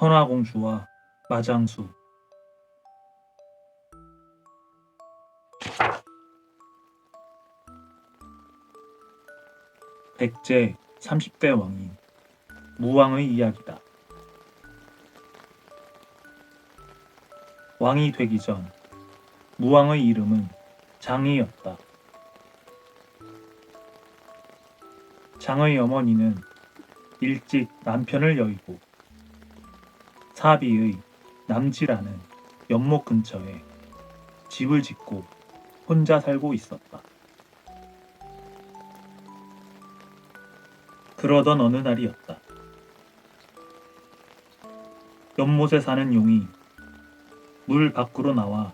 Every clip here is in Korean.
선화공주와 마장수. 백제 30대 왕인 무왕의 이야기다. 왕이 되기 전 무왕의 이름은 장이었다. 장의 어머니는 일찍 남편을 여의고 사비의 남지라는 연못 근처에 집을 짓고 혼자 살고 있었다. 그러던 어느 날이었다. 연못에 사는 용이 물 밖으로 나와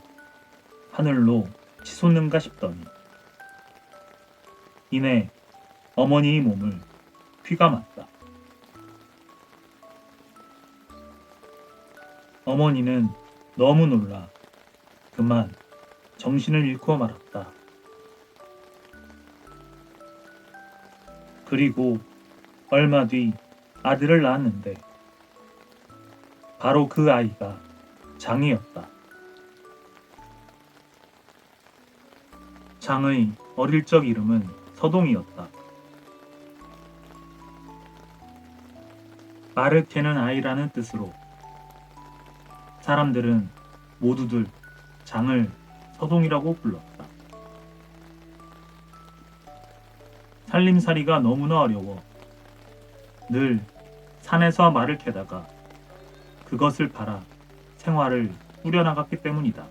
하늘로 치솟는가 싶더니 이내 어머니의 몸을 휘가 맞다. 어머니는 너무 놀라 그만 정신을 잃고 말았다. 그리고 얼마 뒤 아들을 낳았는데 바로 그 아이가 장이었다. 장의 어릴 적 이름은 서동이었다. 말을 캐는 아이라는 뜻으로 사람들은 모두들 장을 서동이라고 불렀다. 살림살이가 너무나 어려워 늘 산에서 말을 캐다가 그것을 팔아 생활을 꾸려나갔기 때문이다.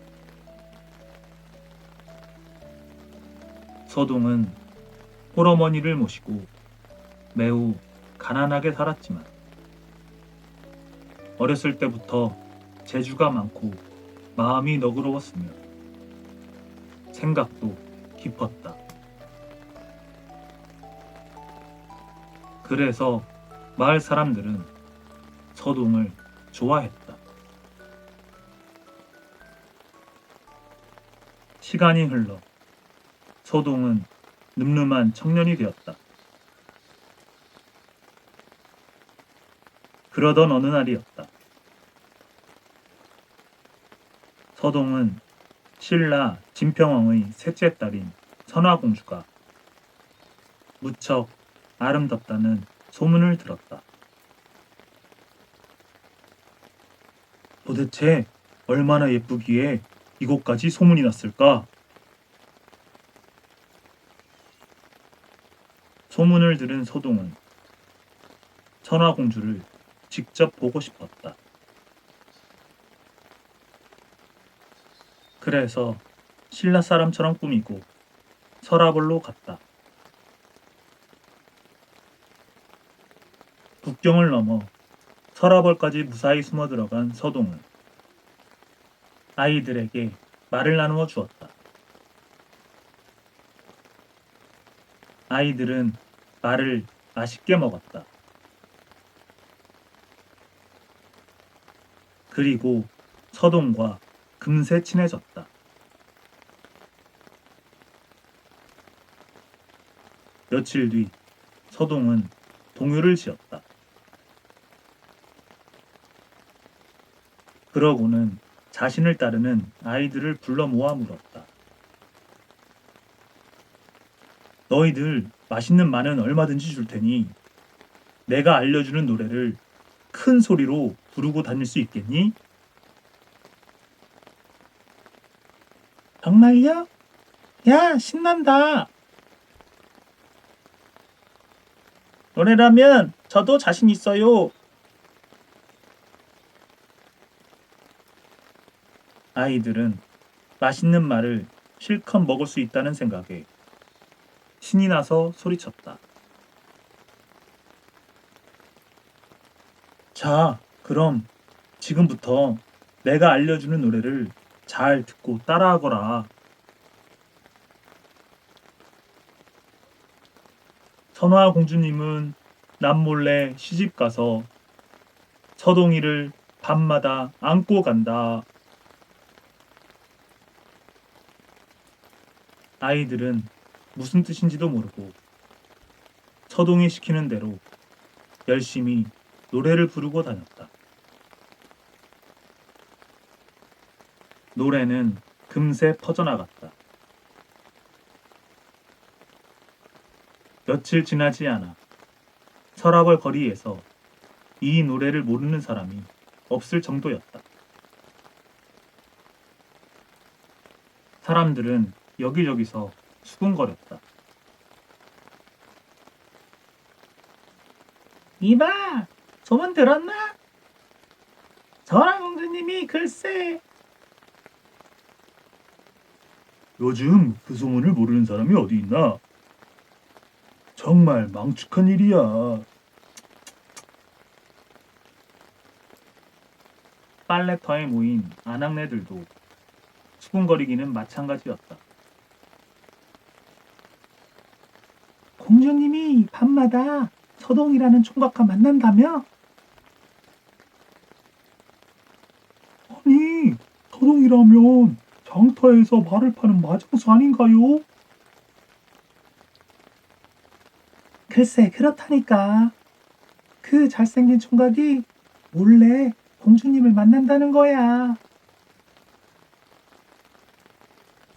서동은 홀어머니를 모시고 매우 가난하게 살았지만 어렸을 때부터 재주가 많고 마음이 너그러웠으며 생각도 깊었다. 그래서 마을 사람들은 서동을 좋아했다. 시간이 흘러 서동은 늠름한 청년이 되었다. 그러던 어느 날이었다. 서동은 신라 진평왕의 셋째 딸인 선화공주가 무척 아름답다는 소문을 들었다. 도대체 얼마나 예쁘기에 이곳까지 소문이 났을까? 소문을 들은 서동은 선화공주를 직접 보고 싶었다. 그래서 신라 사람처럼 꾸미고 서라벌로 갔다. 국경을 넘어 서라벌까지 무사히 숨어 들어간 서동은 아이들에게 말을 나누어 주었다. 아이들은 말을 맛있게 먹었다. 그리고 서동과 금세 친해졌다. 며칠 뒤 서동은 동요를 지었다. 그러고는 자신을 따르는 아이들을 불러 모아 물었다. 너희들 맛있는 마는 얼마든지 줄 테니 내가 알려주는 노래를 큰 소리로 부르고 다닐 수 있겠니? 정말요? 야, 신난다. 노래라면 저도 자신 있어요. 아이들은 맛있는 말을 실컷 먹을 수 있다는 생각에 신이 나서 소리쳤다. 자, 그럼 지금부터 내가 알려주는 노래를 잘 듣고 따라하거라. 선화 공주님은 남몰래 시집가서 서동이를 밤마다 안고 간다. 아이들은 무슨 뜻인지도 모르고 서동이 시키는 대로 열심히 노래를 부르고 다녔다. 노래는 금세 퍼져나갔다. 며칠 지나지 않아 서라벌 거리에서 이 노래를 모르는 사람이 없을 정도였다. 사람들은 여기저기서 수군거렸다. 이봐! 소문 들었나? 전하공주님이 글쎄. 요즘 그 소문을 모르는 사람이 어디 있나? 정말 망측한 일이야. 빨래터에 모인 아낙네들도 수군거리기는 마찬가지였다. 공주님이 밤마다 서동이라는 총각과 만난다며? 아니, 서동이라면 장터에서 말을 파는 마장수 아닌가요? 글쎄, 그렇다니까. 그 잘생긴 총각이 몰래 공주님을 만난다는 거야.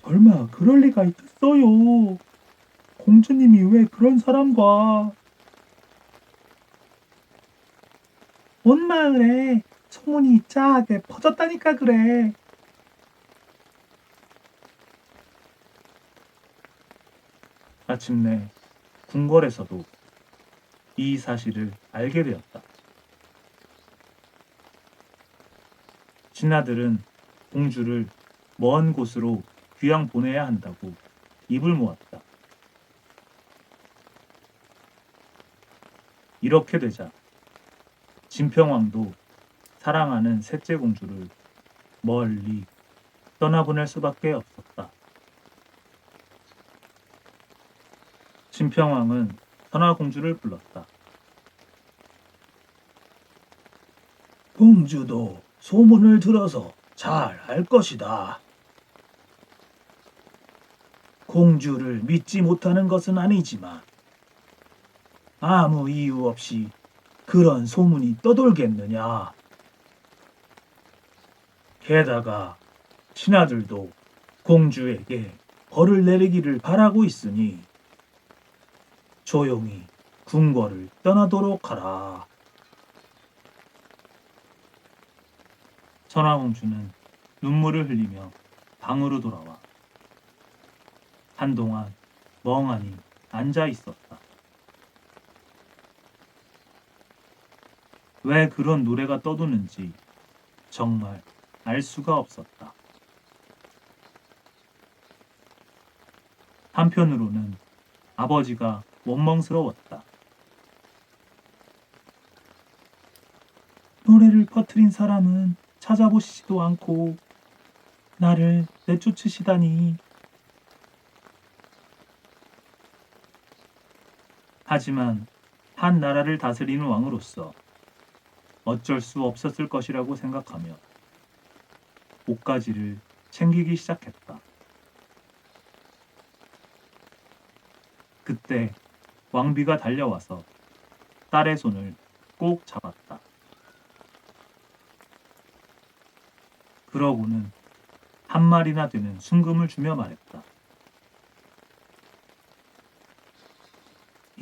설마 그럴 리가 있겠어요. 공주님이 왜 그런 사람과. 온 마을에 소문이 짜게 퍼졌다니까 그래. 마침내 궁궐에서도 이 사실을 알게 되었다. 신하들은 공주를 먼 곳으로 귀양 보내야 한다고 입을 모았다. 이렇게 되자 진평왕도 사랑하는 셋째 공주를 멀리 떠나보낼 수밖에 없었다. 진평왕은 선화공주를 불렀다. 공주도 소문을 들어서 잘 알 것이다. 공주를 믿지 못하는 것은 아니지만 아무 이유 없이 그런 소문이 떠돌겠느냐. 게다가 신하들도 공주에게 벌을 내리기를 바라고 있으니 조용히 궁궐을 떠나도록 하라. 선화공주는 눈물을 흘리며 방으로 돌아와 한동안 멍하니 앉아 있었다. 왜 그런 노래가 떠도는지 정말 알 수가 없었다. 한편으로는 아버지가 원망스러웠다. 노래를 퍼뜨린 사람은 찾아보시지도 않고 나를 내쫓으시다니. 하지만 한 나라를 다스리는 왕으로서 어쩔 수 없었을 것이라고 생각하며 옷가지를 챙기기 시작했다. 그때 왕비가 달려와서 딸의 손을 꼭 잡았다. 그러고는 한 마리나 되는 순금을 주며 말했다.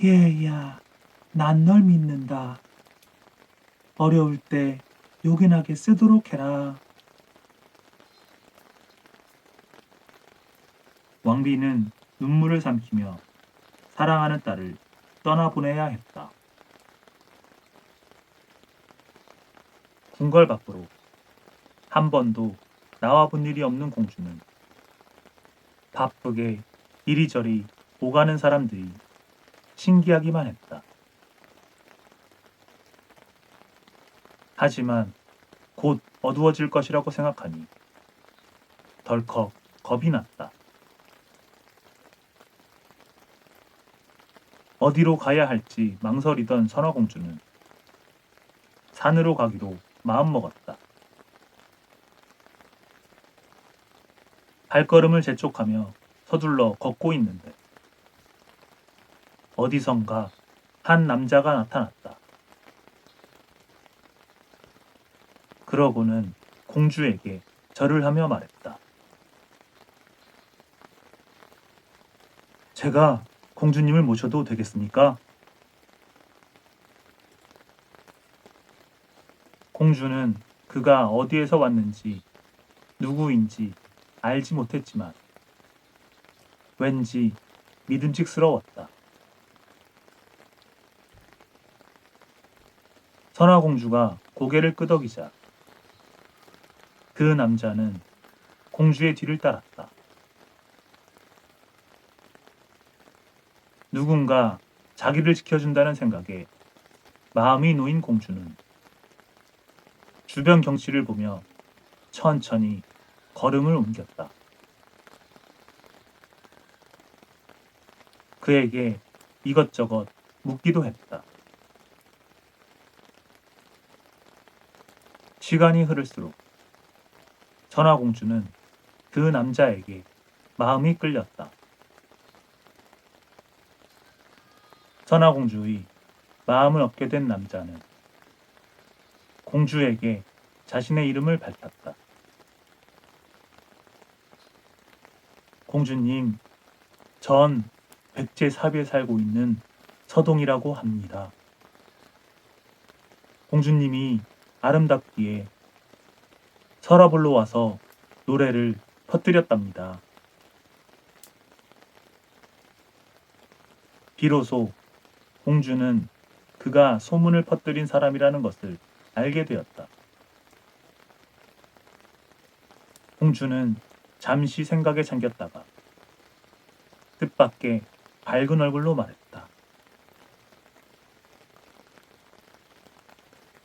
얘야, 난 널 믿는다. 어려울 때 요긴하게 쓰도록 해라. 왕비는 눈물을 삼키며 사랑하는 딸을 떠나보내야 했다. 궁궐 밖으로 한 번도 나와본 일이 없는 공주는 바쁘게 이리저리 오가는 사람들이 신기하기만 했다. 하지만 곧 어두워질 것이라고 생각하니 덜컥 겁이 났다. 어디로 가야 할지 망설이던 선화공주는 산으로 가기로 마음먹었다. 발걸음을 재촉하며 서둘러 걷고 있는데 어디선가 한 남자가 나타났다. 그러고는 공주에게 절을 하며 말했다. 제가 공주님을 모셔도 되겠습니까? 공주는 그가 어디에서 왔는지 누구인지 알지 못했지만 왠지 믿음직스러웠다. 선화공주가 고개를 끄덕이자 그 남자는 공주의 뒤를 따랐다. 누군가 자기를 지켜준다는 생각에 마음이 놓인 공주는 주변 경치를 보며 천천히 걸음을 옮겼다. 그에게 이것저것 묻기도 했다. 시간이 흐를수록 선화공주는 그 남자에게 마음이 끌렸다. 선화공주의 마음을 얻게 된 남자는 공주에게 자신의 이름을 밝혔다. 공주님, 전 백제사비에 살고 있는 서동이라고 합니다. 공주님이 아름답기에 서라볼로 와서 노래를 퍼뜨렸답니다. 비로소 공주는 그가 소문을 퍼뜨린 사람이라는 것을 알게 되었다. 공주는 잠시 생각에 잠겼다가 뜻밖의 밝은 얼굴로 말했다.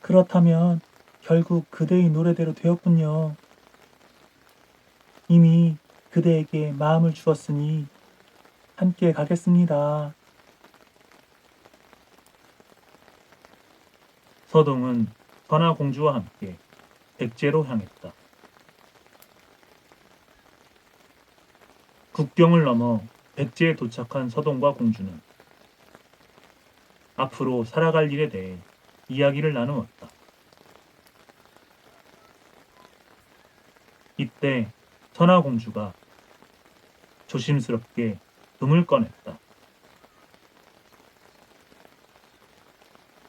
그렇다면 결국 그대의 노래대로 되었군요. 이미 그대에게 마음을 주었으니 함께 가겠습니다. 서동은 선화공주와 함께 백제로 향했다. 국경을 넘어 백제에 도착한 서동과 공주는 앞으로 살아갈 일에 대해 이야기를 나누었다. 이때 선화공주가 조심스럽게 금을 꺼냈다.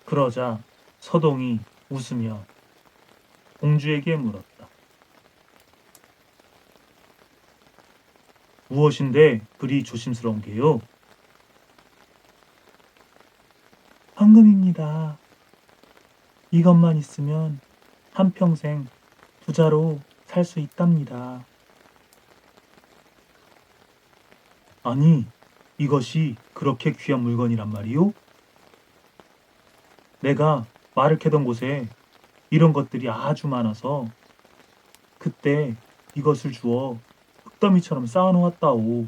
그러자 서동이 웃으며 공주에게 물었다. 무엇인데 그리 조심스러운 게요? 황금입니다. 이것만 있으면 한평생 부자로 살 수 있답니다. 아니, 이것이 그렇게 귀한 물건이란 말이오? 내가 말을 캐던 곳에 이런 것들이 아주 많아서 그때 이것을 주어 흙더미처럼 쌓아놓았다오.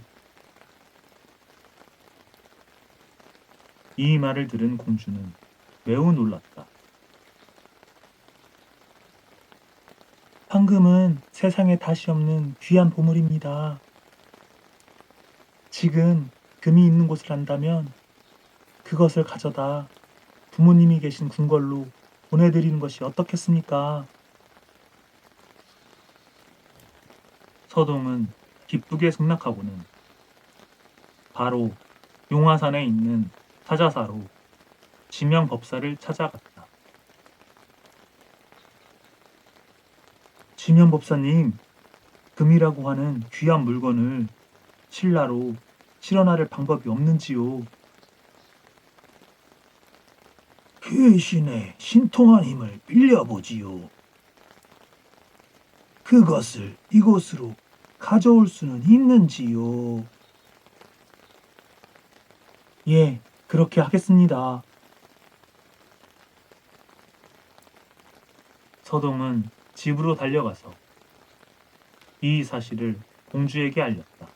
이 말을 들은 공주는 매우 놀랐다. 황금은 세상에 다시 없는 귀한 보물입니다. 지금 금이 있는 곳을 안다면 그것을 가져다 부모님이 계신 궁궐로 보내드리는 것이 어떻겠습니까? 서동은 기쁘게 승낙하고는 바로 용화산에 있는 사자사로 지명법사를 찾아갔다. 지명법사님, 금이라고 하는 귀한 물건을 신라로 실어나를 방법이 없는지요? 귀신의 신통한 힘을 빌려보지요. 그것을 이곳으로 가져올 수는 있는지요? 예, 그렇게 하겠습니다. 서동은 집으로 달려가서 이 사실을 공주에게 알렸다.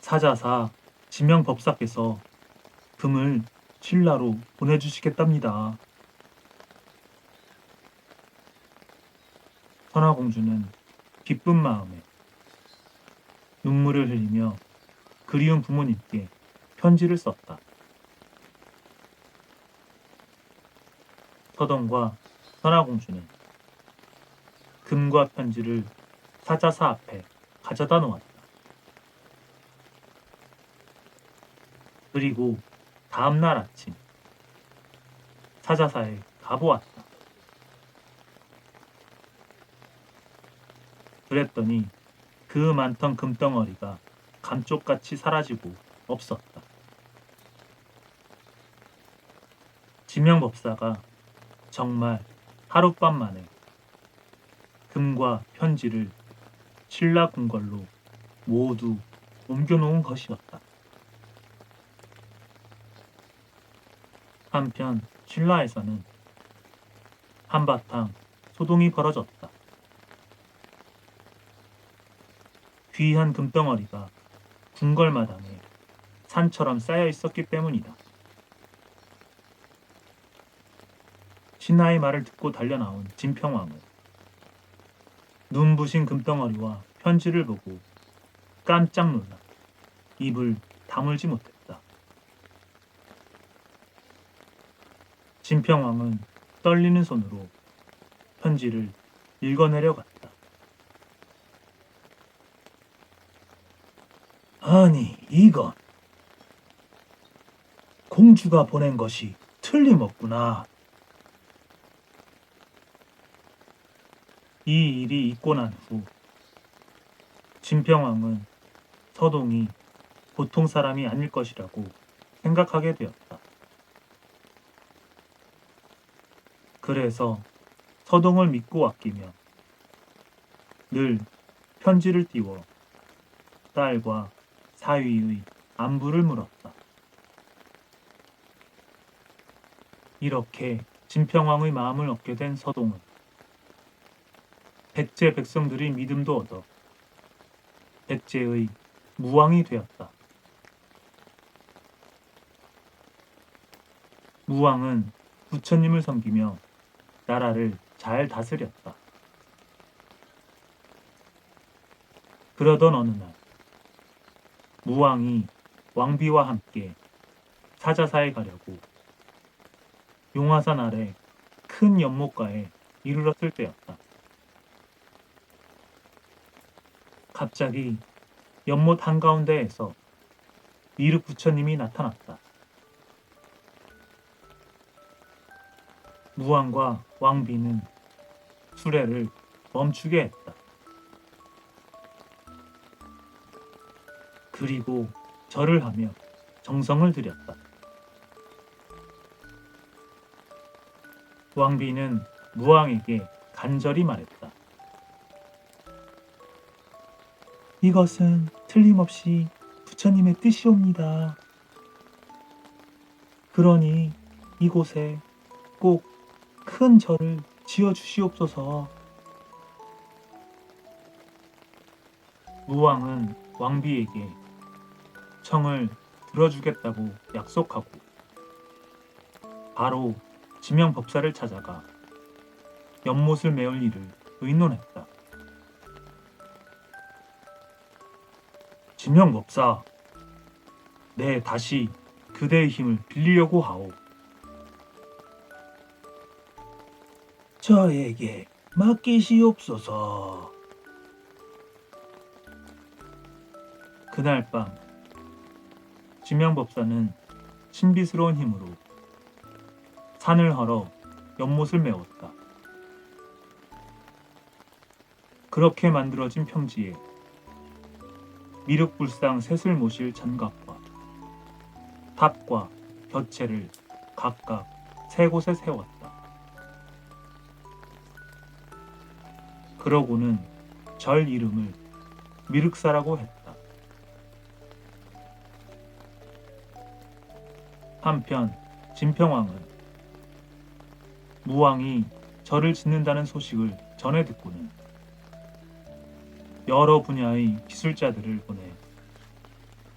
사자사 지명법사께서 금을 신라로 보내주시겠답니다. 선화공주는 기쁜 마음에 눈물을 흘리며 그리운 부모님께 편지를 썼다. 서동과 선화공주는 금과 편지를 사자사 앞에 가져다 놓았다. 그리고 다음 날 아침 사자사에 가보았다. 그랬더니 그 많던 금덩어리가 감쪽같이 사라지고 없었다. 지명법사가 정말 하룻밤 만에 금과 편지를 신라 궁궐로 모두 옮겨놓은 것이었다. 한편 신라에서는 한바탕 소동이 벌어졌다. 귀한 금덩어리가 궁궐마당에 산처럼 쌓여 있었기 때문이다. 신하의 말을 듣고 달려나온 진평왕은 눈부신 금덩어리와 편지를 보고 깜짝 놀라 입을 다물지 못했다. 진평왕은 떨리는 손으로 편지를 읽어내려갔다. 아니, 이건 공주가 보낸 것이 틀림없구나. 이 일이 있고 난 후 진평왕은 서동이 보통 사람이 아닐 것이라고 생각하게 되었다. 그래서 서동을 믿고 아끼며 늘 편지를 띄워 딸과 사위의 안부를 물었다. 이렇게 진평왕의 마음을 얻게 된 서동은 백제 백성들의 믿음도 얻어 백제의 무왕이 되었다. 무왕은 부처님을 섬기며 나라를 잘 다스렸다. 그러던 어느 날 무왕이 왕비와 함께 사자사에 가려고 용화산 아래 큰 연못가에 이르렀을 때였다. 갑자기 연못 한가운데에서 미륵 부처님이 나타났다. 무왕과 왕비는 수레를 멈추게 했다. 그리고 절을 하며 정성을 들였다. 왕비는 무왕에게 간절히 말했다. 이것은 틀림없이 부처님의 뜻이옵니다. 그러니 이곳에 꼭 큰 절을 지어 주시옵소서. 무왕은 왕비에게 청을 들어주겠다고 약속하고 바로 지명법사를 찾아가 연못을 메울 일을 의논했다. 지명법사, 네, 다시 그대의 힘을 빌리려고 하오. 저에게 맡기시옵소서. 그날 밤 지명법사는 신비스러운 힘으로 산을 헐어 연못을 메웠다. 그렇게 만들어진 평지에 미륵불상 셋을 모실 장갑과 탑과 벼체를 각각 세 곳에 세웠다. 그러고는 절 이름을 미륵사라고 했다. 한편 진평왕은 무왕이 절을 짓는다는 소식을 전해 듣고는 여러 분야의 기술자들을 보내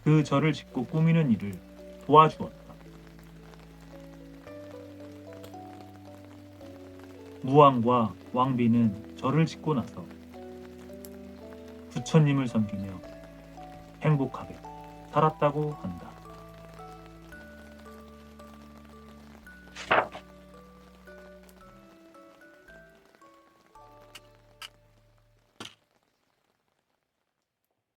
그 절을 짓고 꾸미는 일을 도와주었다. 무왕과 왕비는 절을 짓고 나서 부처님을 섬기며 행복하게 살았다고 한다.